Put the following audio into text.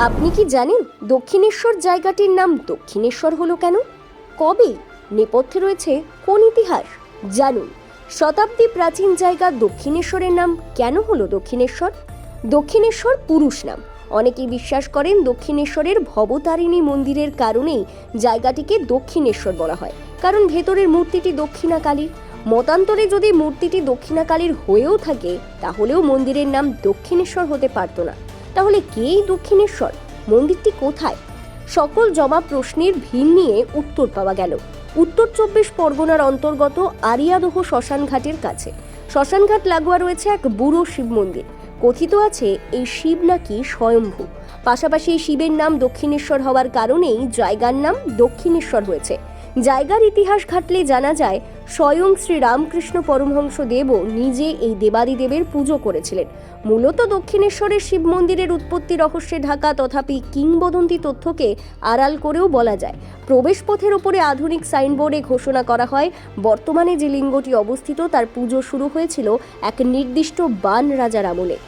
আপনি কি জানেন দক্ষিণেশ্বর জায়গাটির নাম দক্ষিণেশ্বর হলো কেন? কবে? নেপথ্যে রয়েছে কোন ইতিহাস? জানুন। শতাব্দী প্রাচীন জায়গা দক্ষিণেশ্বরের নাম কেন হলো দক্ষিণেশ্বর? দক্ষিণেশ্বর পুরুষ নাম। অনেকেই বিশ্বাস করেন দক্ষিণেশ্বরের ভবতারিণী মন্দিরের কারণেই জায়গাটিকে দক্ষিণেশ্বর বলা হয়, কারণ ভেতরের মূর্তিটি দক্ষিণাকালীর। মতান্তরে যদি মূর্তিটি দক্ষিণাকালীর হয়েও থাকে, তাহলেও মন্দিরের নাম দক্ষিণেশ্বর হতে পারত না। তাহলে কে এই দক্ষিণেশ্বর? মন্দিরটি কোথায়? সকল জমা প্রশ্নের ভিড় নিয়ে উত্তর পাওয়া গেল উত্তর 24 পরগনার অন্তর্গত আরিয়াদহ শ্মশানঘাটের কাছে। শ্মশানঘাট লাগোয়া রয়েছে এক বুড়ো শিব মন্দির। কথিত আছে এই শিব নাকি স্বয়ম্ভু। পাশাপাশি এই শিবের নাম দক্ষিণেশ্বর হওয়ার কারণেই জায়গার নাম দক্ষিণেশ্বর হয়েছে। জায়গার ইতিহাস ঘাটলে জানা যায়, স্বয়ং শ্রী রামকৃষ্ণ পরমহংস দেবও নিজে এই দেবাদিদেবের পুজো করেছিলেন। মূলত দক্ষিণেশ্বরের শিব মন্দিরের উৎপত্তি রহস্যে ঢাকা, তথাপি কিংবদন্তি তথ্যকে আড়াল করেও বলা যায়। প্রবেশপথের ওপরে আধুনিক সাইনবোর্ডে ঘোষণা করা হয়, বর্তমানে যে লিঙ্গটি অবস্থিত তার পুজো শুরু হয়েছিল এক নির্দিষ্ট বান রাজার আমলে।